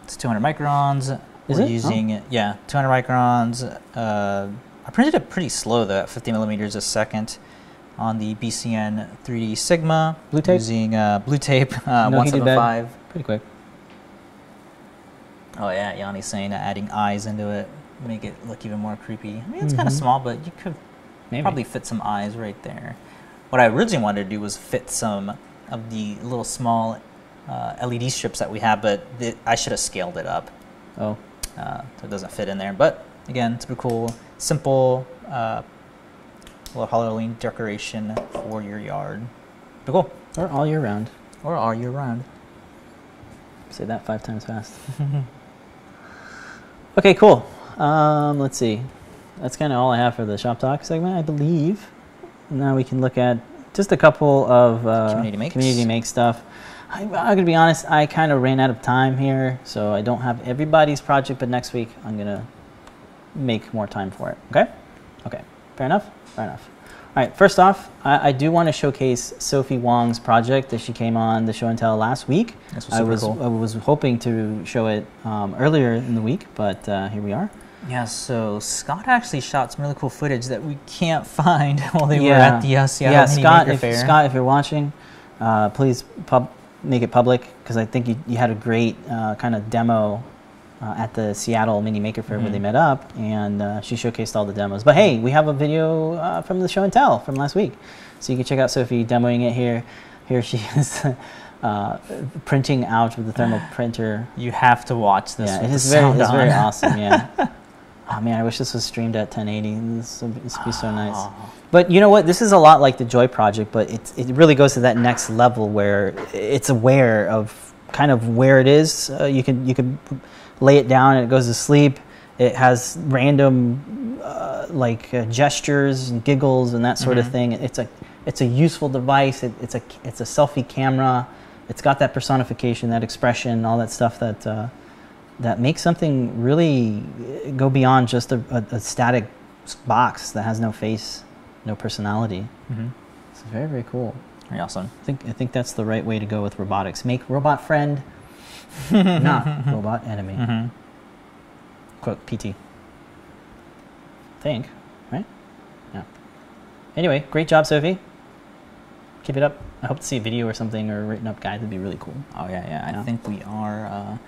It's 200 microns. Is We're it? using it. Yeah, 200 microns. I printed it pretty slow though, at 50 millimeters a second on the BCN 3D Sigma. Blue tape? Using blue tape 175. Pretty quick. Oh yeah, Yanni's saying that adding eyes into it make it look even more creepy. I mean, it's kind of small, but you could probably fit some eyes right there. What I originally wanted to do was fit some of the little small LED strips that we have, but I should have scaled it up. Oh. So it doesn't fit in there. But again, it's pretty cool, simple little Halloween decoration for your yard. Pretty cool. Or all year round. Or all year round. Say that 5 times fast. Okay, cool. Let's see. That's kind of all I have for the Shop Talk segment, I believe. Now we can look at just a couple of community make stuff. I'm going to be honest, I kind of ran out of time here, so I don't have everybody's project, but next week I'm going to make more time for it. Okay? Okay. Fair enough? Fair enough. All right, first off, I do want to showcase Sophie Wong's project that she came on the show and tell last week. I was hoping to show it earlier in the week, but here we are. Yeah, so Scott actually shot some really cool footage that we can't find while they were at the Seattle Mini Maker Fair. Scott, if you're watching, please make it public, because I think you had a great kind of demo at the Seattle Mini Maker Fair where they met up, and she showcased all the demos. But hey, we have a video from the show and tell from last week, so you can check out Sophie demoing it here. Here she is printing out with the thermal printer. You have to watch this. Yeah, it's very awesome. Yeah. Oh man, I wish this was streamed at 1080. This would be so nice. But you know what? This is a lot like the Joy project, but it really goes to that next level where it's aware of kind of where it is. You can lay it down and it goes to sleep. It has random gestures and giggles and that sort of thing. It's a useful device. It's a selfie camera. It's got that personification, that expression, all that stuff that makes something really go beyond just a static box that has no face, no personality. It's very, very cool. Very awesome. I think that's the right way to go with robotics. Make robot friend, not robot enemy. Quote PT. Think, right? Yeah. Anyway, great job, Sophie. Keep it up. I hope to see a video or something or a written up guide. That'd be really cool. Oh yeah. I think we are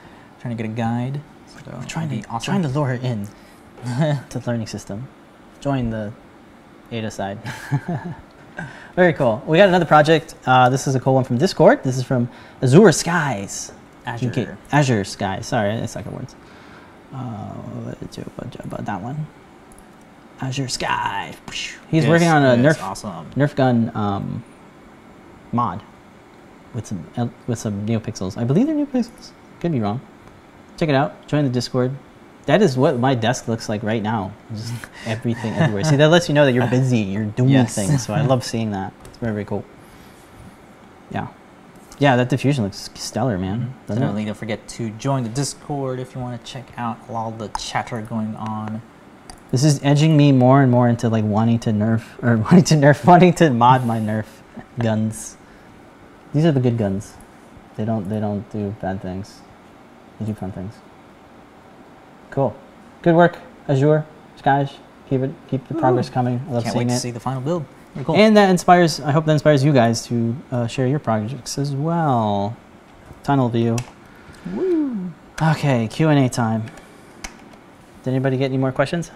trying to get a guide. So we're trying to lure her in to the learning system. Join the Ada side. Very cool. We got another project. This is a cool one from Discord. This is from Azure Skies. Azure Skies. Sorry, I suck at words. About that one. Azure Skies. He's working on a Nerf gun mod with some NeoPixels. I believe they're NeoPixels. Could be wrong. Check it out. Join the Discord. That is what my desk looks like right now. Just everything everywhere. See, that lets you know that you're busy. You're doing things. So I love seeing that. It's very, very cool. Yeah. Yeah, that diffusion looks stellar, man. Definitely don't forget to join the Discord if you want to check out all the chatter going on This is edging me more and more into like wanting to mod my Nerf guns. These are the good guns. They don't do bad things. They do fun things. Cool. Good work, Azure, Skies. Keep the progress coming. I love Can't seeing wait it. to see the final build. Very cool. And that inspires. I hope that inspires you guys to share your projects as well. Tunnel view. Woo. Okay, Q&A time. Did anybody get any more questions?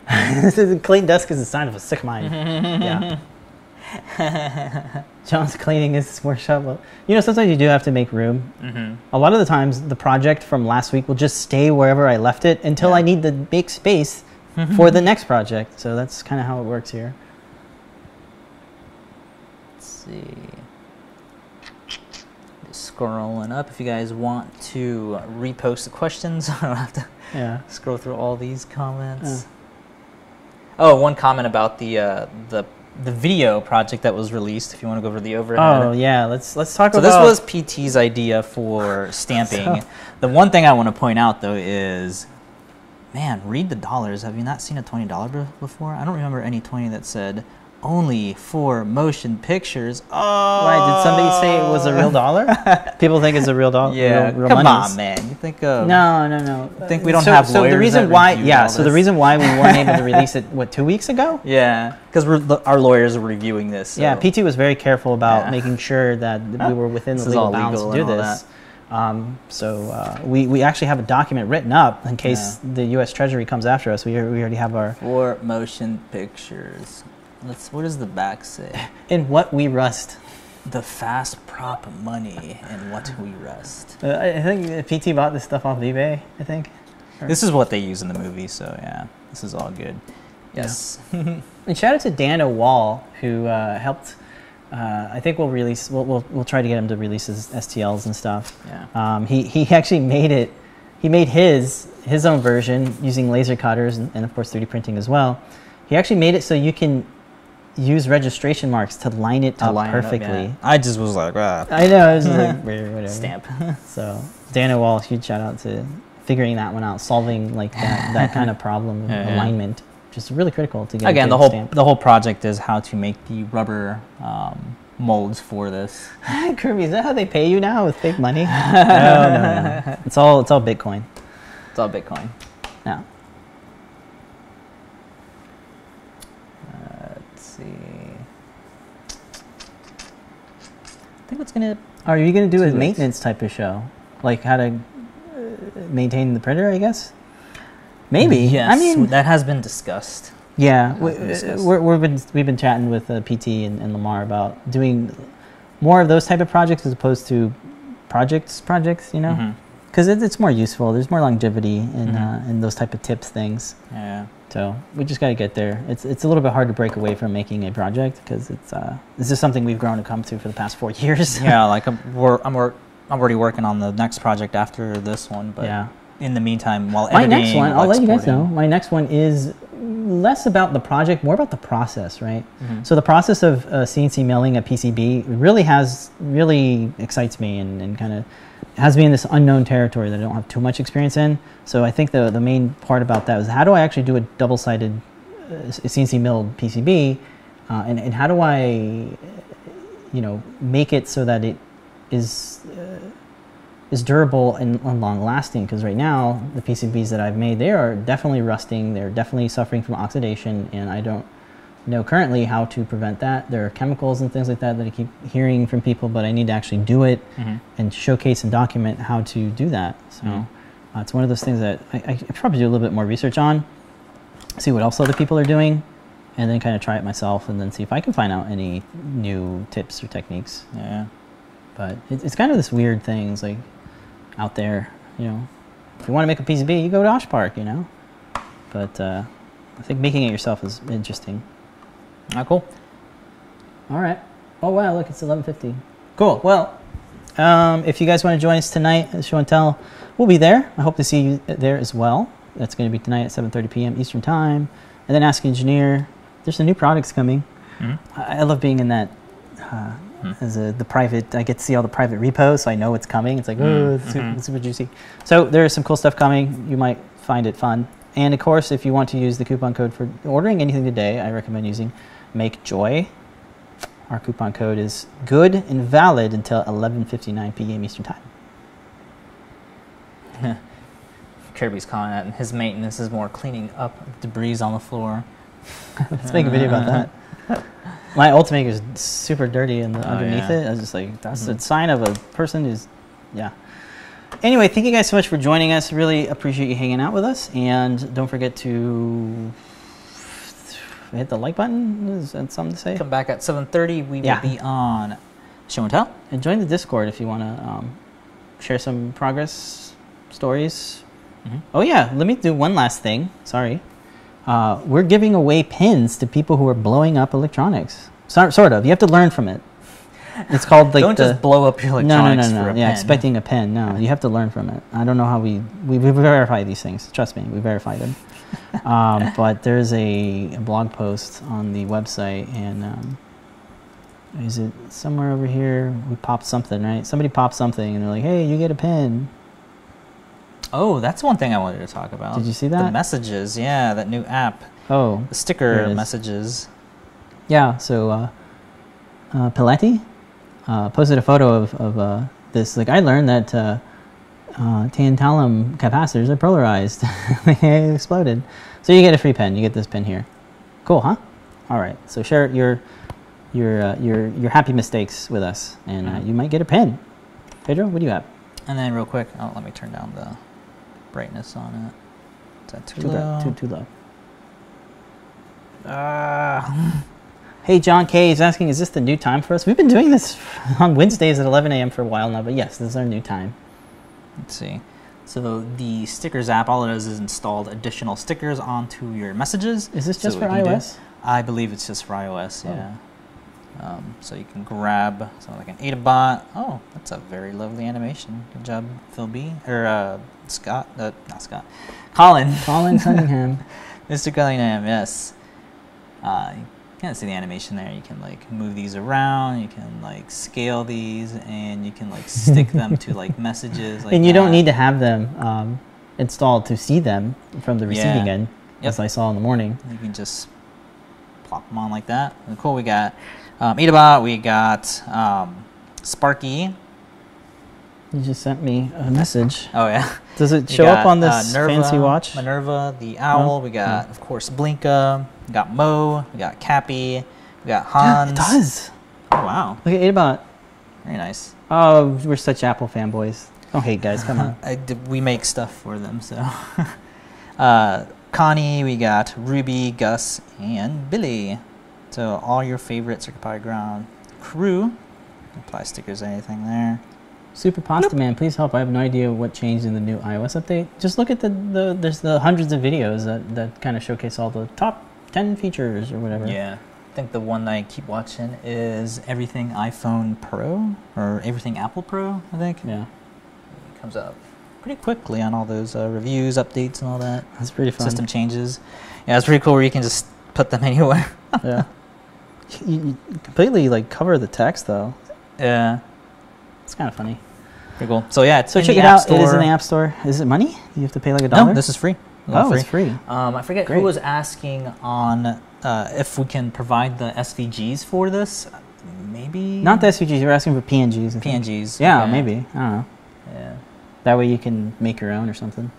This is a clean desk is a sign of a sick mind. Yeah. John's cleaning his workshop. You know, sometimes you do have to make room. A lot of the times, the project from last week will just stay wherever I left it until I need to make space for the next project. So that's kind of how it works here. Let's see. Just scrolling up. If you guys want to repost the questions, I don't have to scroll through all these comments. Oh, one comment about the video project that was released. If you want to go over the overhead. Oh yeah, let's talk so about. So this was PT's idea for stamping. The one thing I want to point out though is, man, read the dollars. Have you not seen a $20 before? I don't remember any 20 that said only for motion pictures. Oh, why did somebody say it was a real dollar? People think it's a real dollar. Yeah, real come monies. on, man. You think of no. You think we don't have lawyers? So the reason why, the reason why we weren't able to release it, what, 2 weeks ago? Yeah, because our lawyers are reviewing this. So. Yeah, PT was very careful about making sure that we were within the legal bounds to do this. So we actually have a document written up in case the U.S. Treasury comes after us. We already have our for motion pictures. What does the back say? In what we rust. The fast prop money and what we rust. I think PT bought this stuff off of eBay, I think. This is what they use in the movie, so yeah, this is all good. Yes. Yeah. And shout out to Dana Wall, who helped. I think we'll release. We'll try to get him to release his STLs and stuff. Yeah. He actually made it. He made his own version using laser cutters and of course 3D printing as well. He actually made it so you can use registration marks to line it up perfectly. I just was like, ah. I know, it was just like whatever. Stamp. So Dana Wall, huge shout out to figuring that one out, solving like that kind of problem of alignment, which is really critical to get. Again, a good stamp. the whole project is how to make the rubber molds for this. Kirby, is that how they pay you now with fake money? No. It's all Bitcoin. It's all Bitcoin. Yeah. See. I think what's gonna. Are you gonna do a maintenance type of show, like how to maintain the printer? I guess. Maybe. Yes. I mean, that has been discussed. Yeah, we've been chatting with PT and Lamar about doing more of those type of projects as opposed to projects. You know, because it's more useful. There's more longevity in those type of tips things. Yeah. So we just got to get there. It's a little bit hard to break away from making a project because this is something we've grown to come to for the past 4 years. Yeah, like I'm already working on the next project after this one, but in the meantime, while editing, my next one, I'll let you guys know. My next one is less about the project, more about the process, right? So the process of CNC milling a PCB really excites me and kind of has me in this unknown territory that I don't have too much experience in. So I think the main part about that is how do I actually do a double-sided CNC milled PCB, and how do I, make it so that it is durable and long-lasting? Because right now the PCBs that I've made, they are definitely rusting. They're definitely suffering from oxidation, and I don't know currently how to prevent that. There are chemicals and things like that I keep hearing from people, but I need to actually do it and showcase and document how to do that. So it's one of those things that I probably do a little bit more research on, see what else other people are doing, and then kind of try it myself and then see if I can find out any new tips or techniques. Yeah. But it's kind of this weird thing. It's like out there, if you want to make a PCB, you go to Osh Park, But I think making it yourself is interesting. Cool. All right. Oh, wow, look, it's 11:50. Cool. Well, if you guys want to join us tonight at Show and Tell, we'll be there. I hope to see you there as well. That's going to be tonight at 7:30 p.m. Eastern Time. And then Ask Engineer. There's some new products coming. I love being in that as the private. I get to see all the private repos, so I know it's coming. It's like, it's super juicy. So there's some cool stuff coming. You might find it fun. And of course, if you want to use the coupon code for ordering anything today, I recommend using MakeJoy. Our coupon code is good and valid until 11:59 p.m. Eastern Time. Kirby's calling that his maintenance is more cleaning up debris on the floor. Let's make a video about that. My Ultimate is super dirty and underneath it. I was just like, that's a sign of a person who's, yeah. Anyway, thank you guys so much for joining us. Really appreciate you hanging out with us. And don't forget to hit the like button. Is that something to say? Come back at 7:30. We will be on Show and Tell. And join the Discord if you want to share some progress stories. Oh yeah, let me do one last thing. Sorry. We're giving away pins to people who are blowing up electronics. Sort of. You have to learn from it. It's called like don't just blow up your electronics for a pen. Yeah, expecting a pen. No, you have to learn from it. I don't know how we verify these things. Trust me, we verify them. But there's a blog post on the website, and is it somewhere over here? We popped something, right? Somebody popped something, and they're like, "Hey, you get a pin." Oh, that's one thing I wanted to talk about. Did you see that? The messages, yeah, that new app. Oh, the sticker messages. Yeah. So Pelletti posted a photo of this. Like, I learned that tantalum capacitors are polarized. They exploded. So you get a free pen. You get this pen here. Cool, huh? All right. So share your happy mistakes with us, and you might get a pen. Pedro, what do you have? And then real quick, let me turn down the brightness on it. Is that too low? Too low. Hey, John K is asking, is this the new time for us? We've been doing this on Wednesdays at 11 a.m. for a while now, but yes, this is our new time. Let's see. So the stickers app, all it does is installed additional stickers onto your messages. Is this just for iOS? I believe it's just for iOS, yeah. So you can grab something like an Adafruit. Oh, that's a very lovely animation. Good job, Phil B. Or Scott. Not Scott. Colin. Colin Cunningham. Mr. Cunningham, yes. You can't see the animation there. You can like move these around. You can like scale these, and you can like stick them to like messages. Like and you don't need to have them installed to see them from the receiving end, as I saw in the morning. You can just plop them on like that. And cool. We got Adafruit. We got Sparky. You just sent me a message. Oh yeah. Does it show up on this fancy watch? Minerva, the owl. We got, of course, Blinka. We got Mo. We got Cappy. We got Hans. It does. Oh wow. Look at Adafruit. Very nice. Oh, we're such Apple fanboys. Don't hate, guys. Come on. We make stuff for them, so. Connie. We got Ruby, Gus, and Billy. So all your favorite CircuitPy Ground crew. Apply stickers, anything there. Super Pasta Man, please help. I have no idea what changed in the new iOS update. Just look at there's the hundreds of videos that kind of showcase all the top 10 features or whatever. Yeah. I think the one that I keep watching is Everything iPhone Pro or Everything Apple Pro, I think. Yeah. It comes up pretty quickly on all those reviews, updates, and all that. That's pretty fun. System changes. Yeah, it's pretty cool where you can just put them anywhere. Yeah. You completely like cover the text though. Yeah. It's kind of funny. Pretty cool. So yeah, it's so in check the it App out. Store. It is in the App Store. Is it money? Do you have to pay like $1? No, this is free. It's free. I forget who was asking on if we can provide the SVGs for this. Maybe not the SVGs. You're asking for PNGs. PNGs. Yeah, maybe. I don't know. Yeah. That way you can make your own or something.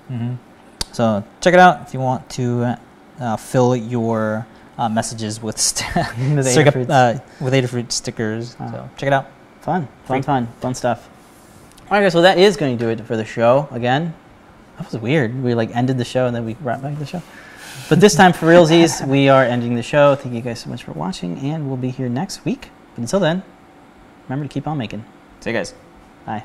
So check it out if you want to fill your messages with Adafruit stickers. So check it out. Fun stuff. All right, guys. Well, that is going to do it for the show. Again, that was weird. We like ended the show and then we brought back the show. But this time, for realsies, we are ending the show. Thank you guys so much for watching, and we'll be here next week. But until then, remember to keep on making. See you guys. Bye.